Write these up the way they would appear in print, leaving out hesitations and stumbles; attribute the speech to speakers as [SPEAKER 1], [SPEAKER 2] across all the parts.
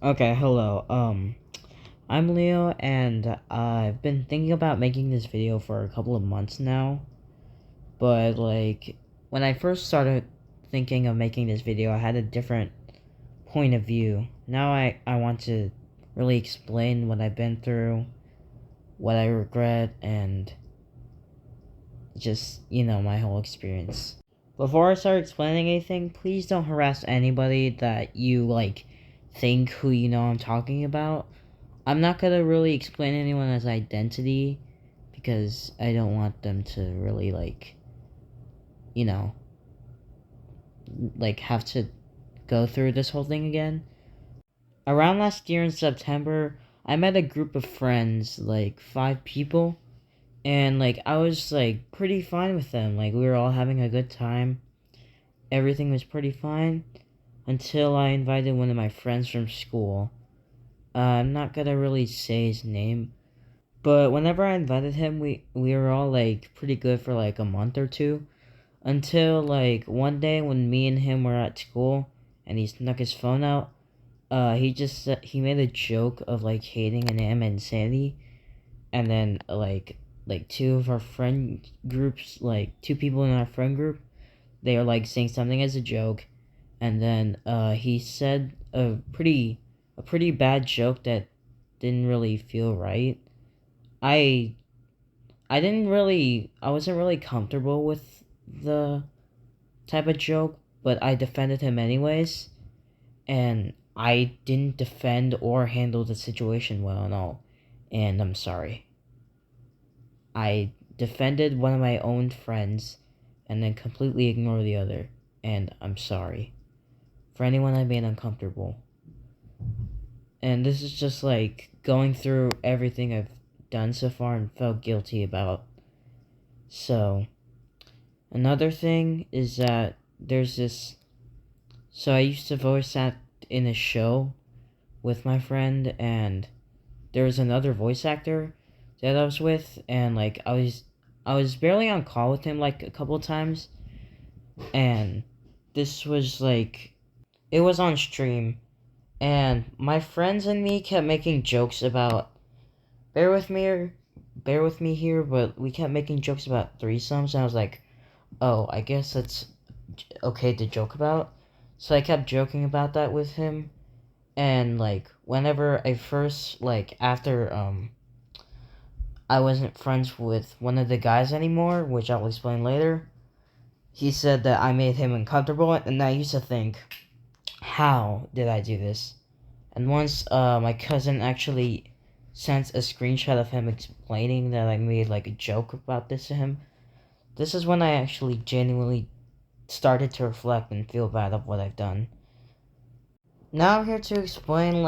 [SPEAKER 1] Okay, hello. I'm Leo, and I've been thinking about making this video for a couple of months now. But, like, when I first started thinking of making this video, I had a different point of view. Now I want to really explain what I've been through, what I regret, and just, my whole experience. Before I start explaining anything, please don't harass anybody that you, think who you know I'm talking about. I'm not gonna really explain anyone's identity because I don't want them to really you know, have to go through this whole thing again. Around last year in September, I met a group of friends, like 5 people, and I was pretty fine with them. Like we were all having a good time. Everything was pretty fine until I invited one of my friends from school. I'm not gonna really say his name. But whenever I invited him, we were all pretty good for a month or two until one day when me and him were at school and he snuck his phone out. He made a joke of hating Anam and Sandy, and then two of our friend groups, 2 people in our friend group, they were saying something as a joke, and then he said a pretty bad joke that didn't really feel right. I I wasn't really comfortable with the type of joke, but I defended him anyways, and I didn't defend or handle the situation well at all, and I'm sorry. I defended one of my own friends and then completely ignored the other, and I'm sorry for anyone I made uncomfortable. And this is just going through everything I've done so far and felt guilty about. So, another thing is that there's this. So I used to voice act in a show with my friend, and there was another voice actor that I was with, and I was barely on call with him a couple of times, and this was it was on stream, and my friends and me kept making jokes about bear with me or bear with me here, but we kept making jokes about threesomes, and I was like, oh, I guess that's okay to joke about. So I kept joking about that with him, and whenever I first after I wasn't friends with one of the guys anymore, which I'll explain later, he said that I made him uncomfortable, and I used to think, how did I do this? And once my cousin actually sent a screenshot of him explaining that I made a joke about this to him, this is when I actually genuinely started to reflect and feel bad of what I've done. Now I'm here to explain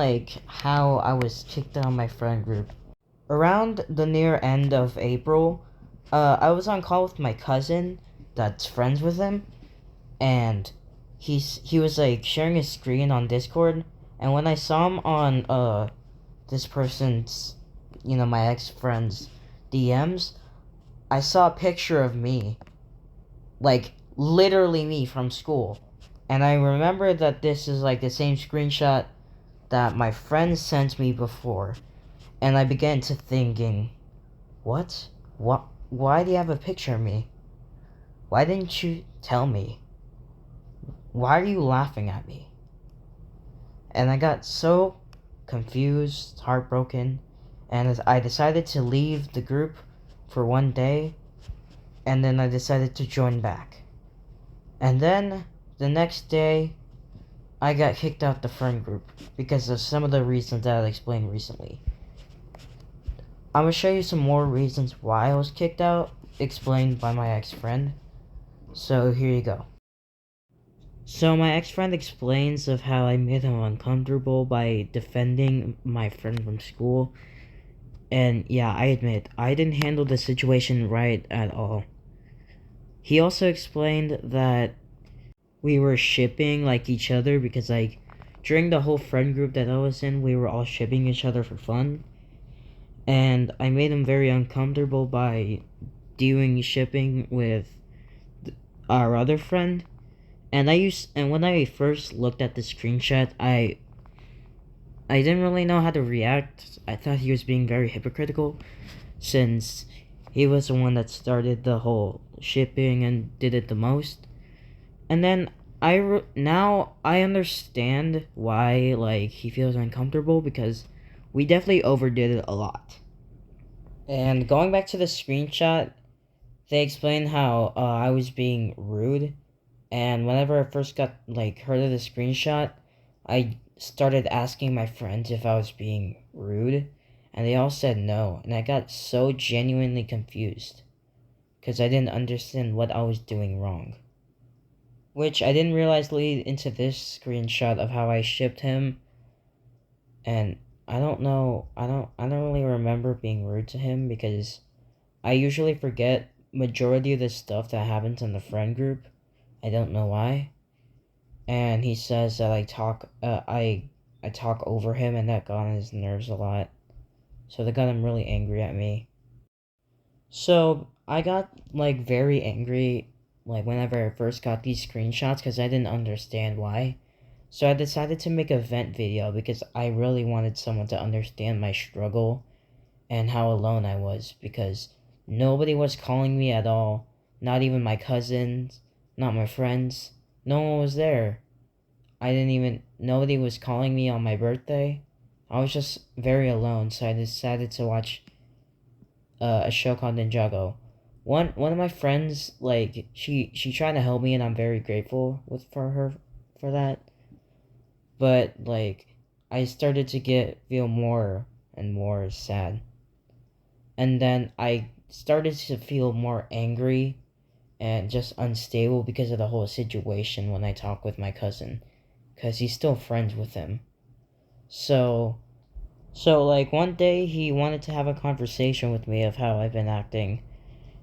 [SPEAKER 1] how I was kicked out of my friend group. Around the near end of April, I was on call with my cousin that's friends with him, and he was sharing his screen on Discord, and when I saw him on this person's, my ex friend's DMs, I saw a picture of me, literally me from school, and I remember that this is the same screenshot that my friend sent me before, and I began to thinking, what? What? Why do you have a picture of me? Why didn't you tell me? Why are you laughing at me? And I got so confused, heartbroken, and I decided to leave the group for one day, and then I decided to join back. And then the next day, I got kicked out the friend group because of some of the reasons that I explained recently. I'm gonna show you some more reasons why I was kicked out, explained by my ex-friend. So here you go. So my ex-friend explains of how I made him uncomfortable by defending my friend from school. And yeah, I admit, I didn't handle the situation right at all. He also explained that we were shipping each other because during the whole friend group that I was in, we were all shipping each other for fun. And I made him very uncomfortable by doing shipping with our other friend. And when I first looked at the screenshot, I didn't really know how to react. I thought he was being very hypocritical since he was the one that started the whole shipping and did it the most. And then now I understand why like he feels uncomfortable because we definitely overdid it a lot. And going back to the screenshot, they explained how I was being rude, and whenever I first got like heard of the screenshot, I started asking my friends if I was being rude, and they all said no, and I got so genuinely confused because I didn't understand what I was doing wrong. Which I didn't realize lead into this screenshot of how I shipped him, and I don't know, I don't really remember being rude to him because I usually forget majority of the stuff that happens in the friend group. I don't know why. And he says that I talk over him, and that got on his nerves a lot. So that got him really angry at me. So I got like very angry like whenever I first got these screenshots because I didn't understand why. So I decided to make a vent video because I really wanted someone to understand my struggle and how alone I was because nobody was calling me at all. Not even my cousins, not my friends. No one was there. Nobody was calling me on my birthday. I was just very alone, so I decided to watch a show called Ninjago. One of my friends, like, she tried to help me, and I'm very grateful for her for that. But, like, I started to feel more and more sad. And then I started to feel more angry and just unstable because of the whole situation when I talk with my cousin, because he's still friends with him. So, like one day he wanted to have a conversation with me of how I've been acting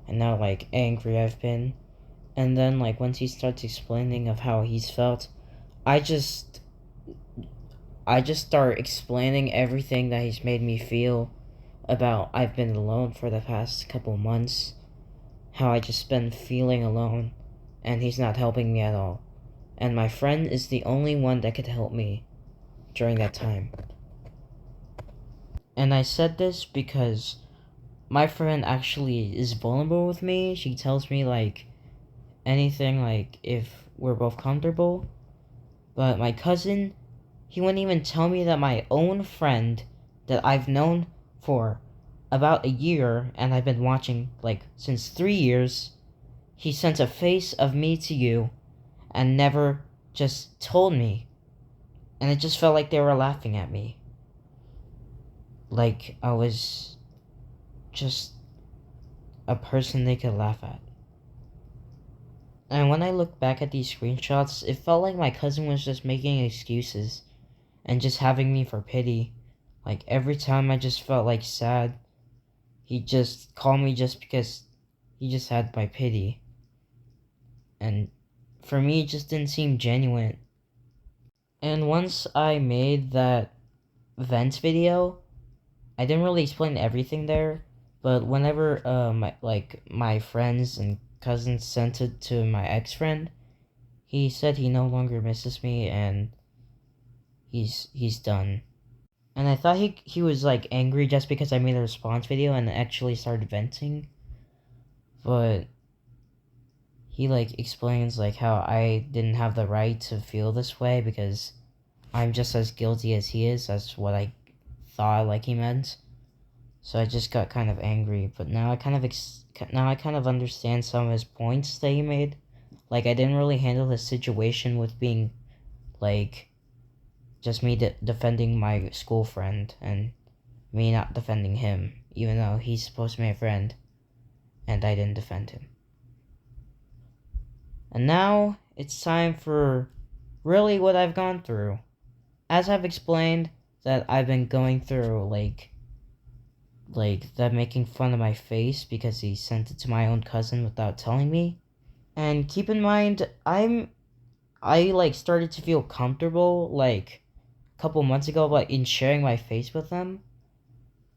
[SPEAKER 1] and how like angry I've been. And then like once he starts explaining of how he's felt, I just start explaining everything that he's made me feel about I've been alone for the past couple months, how I just been feeling alone and he's not helping me at all. And my friend is the only one that could help me during that time. And I said this because my friend actually is vulnerable with me. She tells me like anything like if we're both comfortable. But my cousin, he wouldn't even tell me that my own friend that I've known for about a year and I've been watching like since 3 years, he sent a face of me to you and never just told me. And it just felt like they were laughing at me. Like I was just a person they could laugh at. And when I look back at these screenshots, it felt like my cousin was just making excuses and just having me for pity. Like every time I just felt like sad, he just called me just because he just had my pity. And for me, it just didn't seem genuine. And once I made that vents video, I didn't really explain everything there, but whenever my friends and cousins sent it to my ex-friend, he said he no longer misses me and he's done. And I thought he was like angry just because I made a response video and actually started venting, but he like explains like how I didn't have the right to feel this way because I'm just as guilty as he is. That's what I thought like he meant. So I just got kind of angry, but now I kind of understand some of his points that he made. Like I didn't really handle the situation with being like just me defending my school friend and me not defending him, even though he's supposed to be my friend, and I didn't defend him. And now it's time for really what I've gone through. As I've explained that I've been going through like them making fun of my face because he sent it to my own cousin without telling me. And keep in mind, I like started to feel comfortable like a couple months ago about in sharing my face with them.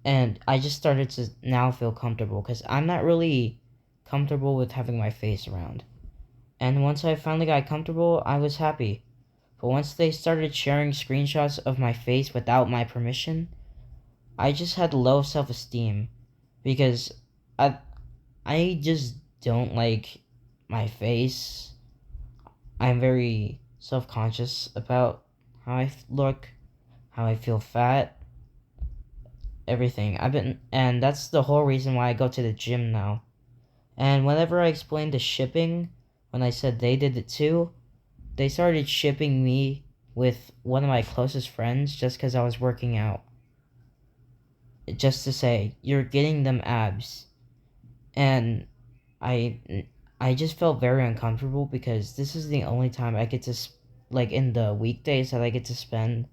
[SPEAKER 1] And I just started to now feel comfortable because I'm not really comfortable with having my face around. And once I finally got comfortable, I was happy. But once they started sharing screenshots of my face without my permission, I just had low self-esteem because I I just don't like my face. I'm very self-conscious about how I look, how I feel fat, everything. And that's the whole reason why I go to the gym now. And whenever I explained the shipping, when I said they did it too, they started shipping me with one of my closest friends just because I was working out. Just to say, you're getting them abs. And I, I just felt very uncomfortable because this is the only time I get to, like in the weekdays that I get to spend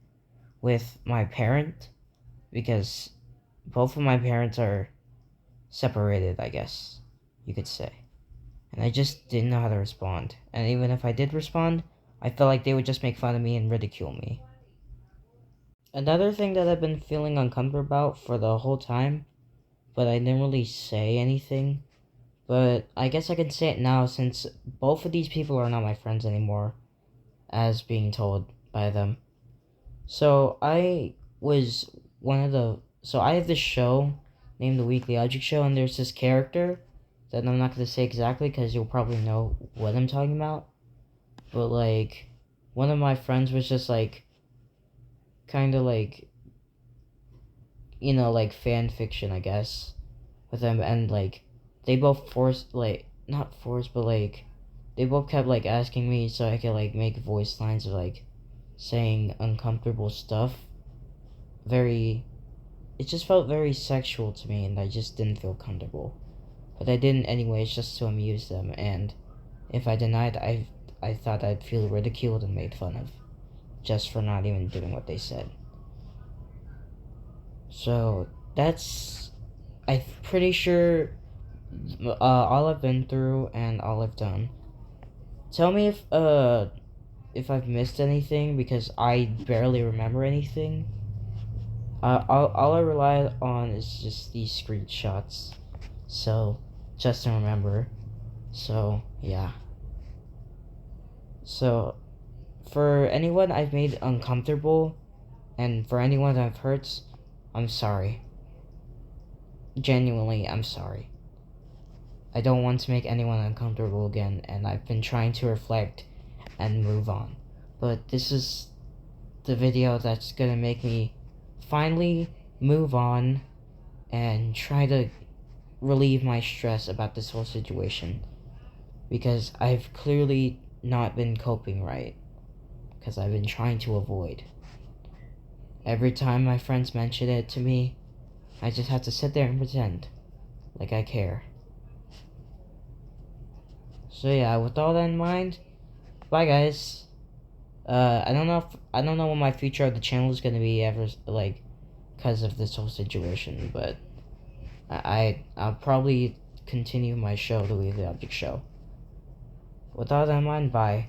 [SPEAKER 1] with my parent, because both of my parents are separated, I guess you could say. And I just didn't know how to respond. And even if I did respond, I felt like they would just make fun of me and ridicule me. Another thing that I've been feeling uncomfortable about for the whole time, but I didn't really say anything, but I guess I can say it now since both of these people are not my friends anymore, as being told by them. So I have this show named The Weekly Object Show, and there's this character that I'm not going to say exactly because you'll probably know what I'm talking about. But, like, one of my friends was just, like, kind of like, like fan fiction, I guess, with them. And, like, they both not forced, but, like, they both kept, like, asking me so I could, like, make voice lines of, like, saying uncomfortable stuff. It just felt very sexual to me, and I just didn't feel comfortable. But I didn't anyways, just to amuse them, and if I denied, I thought I'd feel ridiculed and made fun of, just for not even doing what they said. So, I'm pretty sure, all I've been through and all I've done. Tell me if I've missed anything, because I barely remember anything. All I rely on is just these screenshots, so, just to remember. So, yeah. So, for anyone I've made uncomfortable, and for anyone I've hurt, I'm sorry. Genuinely, I'm sorry. I don't want to make anyone uncomfortable again, and I've been trying to reflect and move on. But this is the video that's gonna make me finally move on and try to relieve my stress about this whole situation. Because I've clearly not been coping right. Because I've been trying to avoid. Every time my friends mention it to me, I just have to sit there and pretend like I care. So yeah, with all that in mind, bye guys. I don't know what my future of the channel is gonna be ever, like, because of this whole situation, but I'll probably continue my show, The Weekly Object Show. With all that in mind, bye.